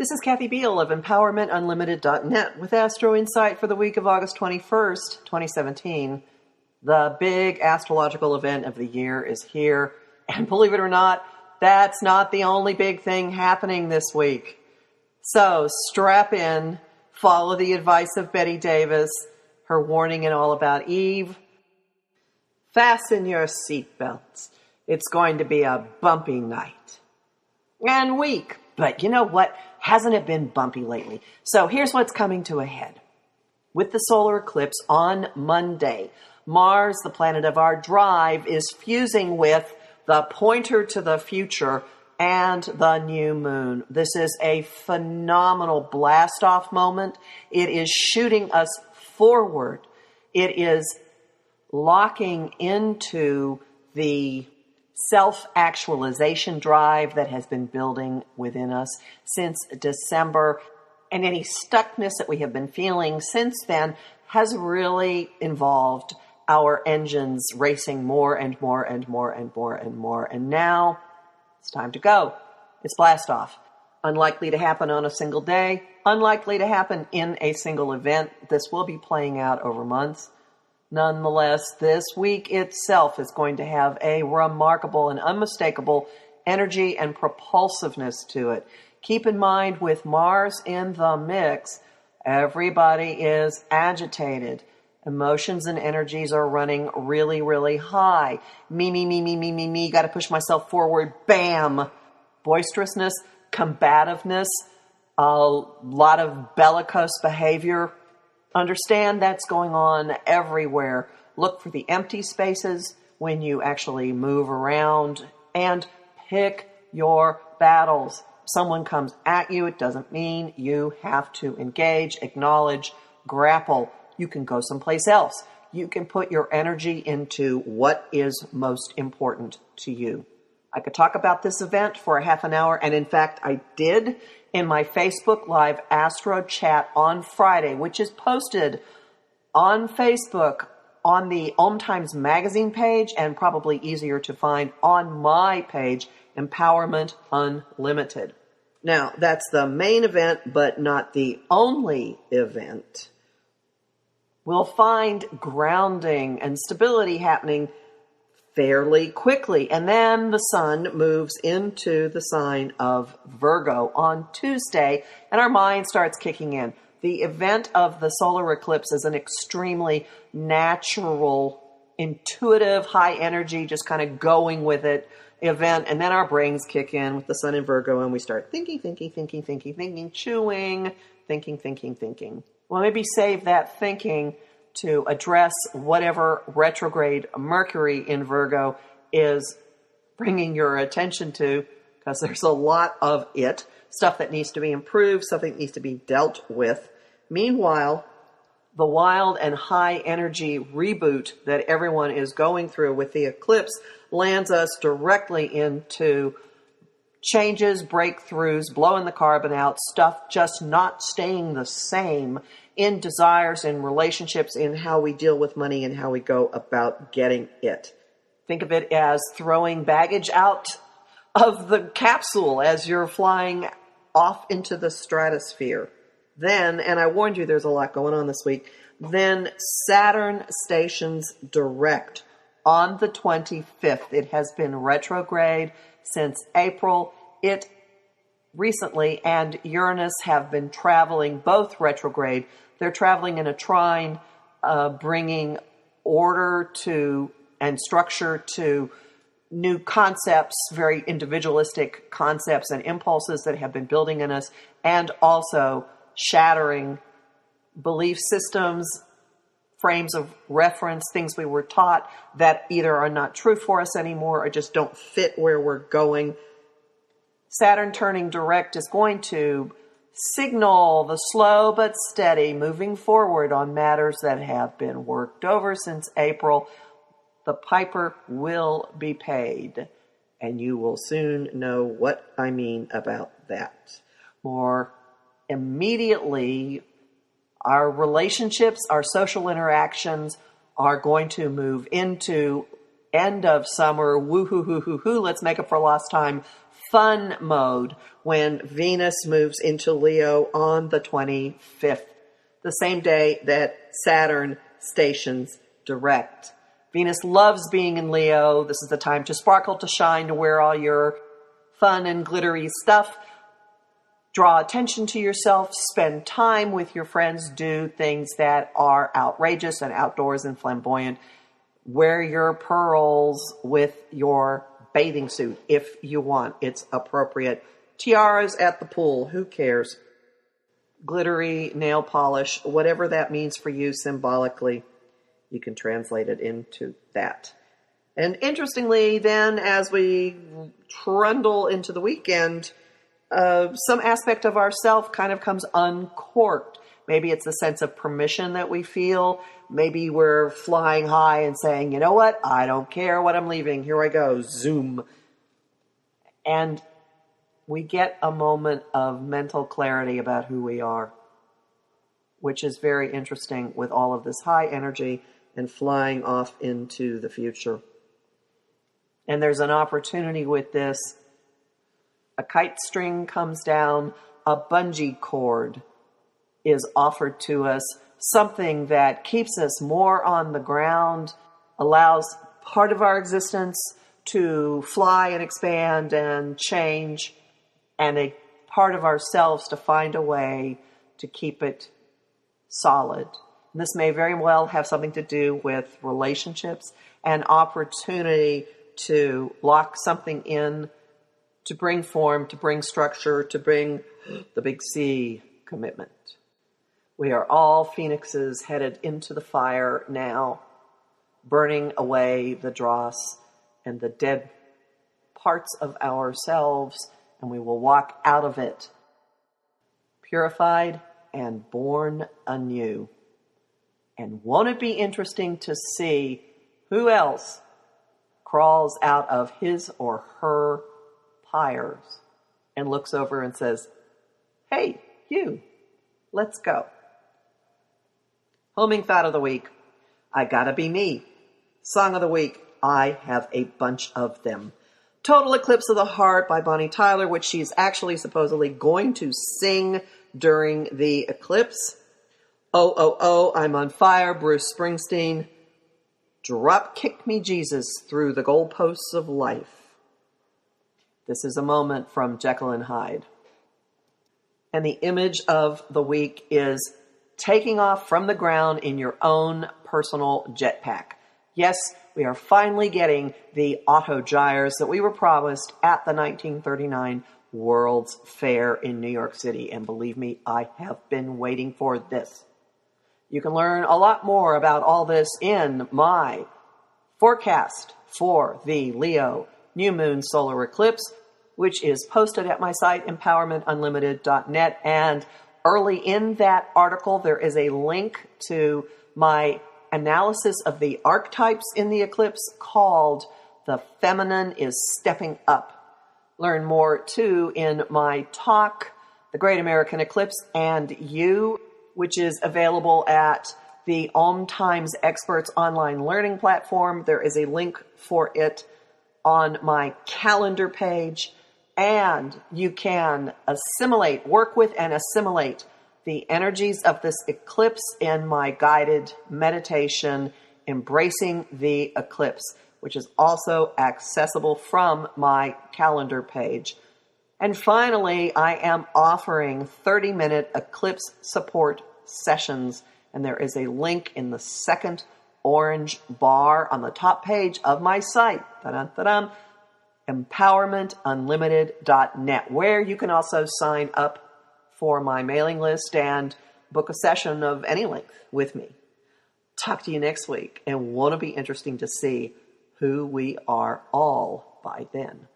This is Kathy Biehl of EmpowermentUnlimited.net with Astro-Insight for the week of August 21st, 2017. The big astrological event of the year is here, and believe it or not, that's not the only big thing happening this week. So strap in, follow the advice of Betty Davis, her warning in All About Eve. Fasten your seatbelts. It's going to be a bumpy night and week. But you know what? Hasn't it been bumpy lately? So here's what's coming to a head. With the solar eclipse on Monday, Mars, the planet of our drive, is fusing with the pointer to the future and the new moon. This is a phenomenal blast-off moment. It is shooting us forward. It is locking into the self-actualization drive that has been building within us since December. And any stuckness that we have been feeling since then has really involved our engines racing more and more and more and more and more. And now it's time to go. It's blast off. Unlikely to happen on a single day. Unlikely to happen in a single event. This will be playing out over months. Nonetheless, this week itself is going to have a remarkable and unmistakable energy and propulsiveness to it. Keep in mind, with Mars in the mix, everybody is agitated. Emotions and energies are running really, really high. Me, got to push myself forward. Bam! Boisterousness, combativeness, a lot of bellicose behavior. Understand that's going on everywhere. Look for the empty spaces when you actually move around and pick your battles. Someone comes at you, it doesn't mean you have to engage, acknowledge, grapple. You can go someplace else. You can put your energy into what is most important to you. I could talk about this event for a half an hour, and in fact, I did in my Facebook Live Astro Chat on Friday, which is posted on Facebook on the Om Times magazine page and probably easier to find on my page, Empowerment Unlimited. Now, that's the main event, but not the only event. We'll find grounding and stability happening fairly quickly. And then the sun moves into the sign of Virgo on Tuesday, and our mind starts kicking in. The event of the solar eclipse is an extremely natural, intuitive, high energy, just kind of going with it event. And then our brains kick in with the sun in Virgo, and we start thinking, chewing, thinking. Well, maybe save that thinking to address whatever retrograde Mercury in Virgo is bringing your attention to, because there's a lot of it, stuff that needs to be improved, something that needs to be dealt with. Meanwhile, the wild and high energy reboot that everyone is going through with the eclipse lands us directly into changes, breakthroughs, blowing the carbon out, stuff just not staying the same in desires, in relationships, in how we deal with money and how we go about getting it. Think of it as throwing baggage out of the capsule as you're flying off into the stratosphere. Then, and I warned you there's a lot going on this week, then Saturn stations direct on the 25th. It has been retrograde since April. It recently and Uranus have been traveling both retrograde. They're traveling in a trine, bringing order to and structure to new concepts, very individualistic concepts and impulses that have been building in us, and also shattering belief systems, frames of reference, things we were taught that either are not true for us anymore or just don't fit where we're going. Saturn turning direct is going to signal the slow but steady moving forward on matters that have been worked over since April. The piper will be paid, and you will soon know what I mean about that. More immediately, our relationships, our social interactions are going to move into end of summer, woo-hoo-hoo-hoo-hoo, let's make up for lost time, fun mode when Venus moves into Leo on the 25th, the same day that Saturn stations direct. Venus loves being in Leo. This is the time to sparkle, to shine, to wear all your fun and glittery stuff. Draw attention to yourself, spend time with your friends, do things that are outrageous and outdoors and flamboyant. Wear your pearls with your bathing suit if you want. It's appropriate. Tiaras at the pool, who cares? Glittery nail polish, whatever that means for you symbolically, you can translate it into that. And interestingly, then, as we trundle into the weekend, some aspect of ourself kind of comes uncorked. Maybe it's the sense of permission that we feel. Maybe we're flying high and saying, you know what? I don't care what I'm leaving. Here I go. Zoom. And we get a moment of mental clarity about who we are, which is very interesting with all of this high energy and flying off into the future. And there's an opportunity with this. A kite string comes down, a bungee cord is offered to us, something that keeps us more on the ground, allows part of our existence to fly and expand and change, and a part of ourselves to find a way to keep it solid. And this may very well have something to do with relationships, an opportunity to lock something in, to bring form, to bring structure, to bring the big C, commitment. We are all phoenixes headed into the fire now, burning away the dross and the dead parts of ourselves, and we will walk out of it purified and born anew. And won't it be interesting to see who else crawls out of his or her pyres and looks over and says, hey, you, let's go. Homing thought of the week, I gotta be me. Song of the week, I have a bunch of them. Total Eclipse of the Heart by Bonnie Tyler, which she's actually supposedly going to sing during the eclipse. Oh, oh, oh, I'm on fire, Bruce Springsteen. Drop kick me, Jesus, through the goalposts of life. This is a moment from Jekyll and Hyde. And the image of the week is taking off from the ground in your own personal jetpack. Yes, we are finally getting the autogyres that we were promised at the 1939 World's Fair in New York City. And believe me, I have been waiting for this. You can learn a lot more about all this in my forecast for the Leo New Moon Solar Eclipse, which is posted at my site, empowermentunlimited.net. And early in that article, there is a link to my analysis of the archetypes in the eclipse called The Feminine is Stepping Up. Learn more, too, in my talk, The Great American Eclipse and You, which is available at the Om Times Experts online learning platform. There is a link for it on my calendar page. And you can work with and assimilate the energies of this eclipse in my guided meditation, Embracing the Eclipse, which is also accessible from my calendar page. And finally, I am offering 30-minute eclipse support sessions, and there is a link in the second orange bar on the top page of my site, empowermentunlimited.net, where you can also sign up for my mailing list and book a session of any length with me. Talk to you next week, and won't it be interesting to see who we are all by then.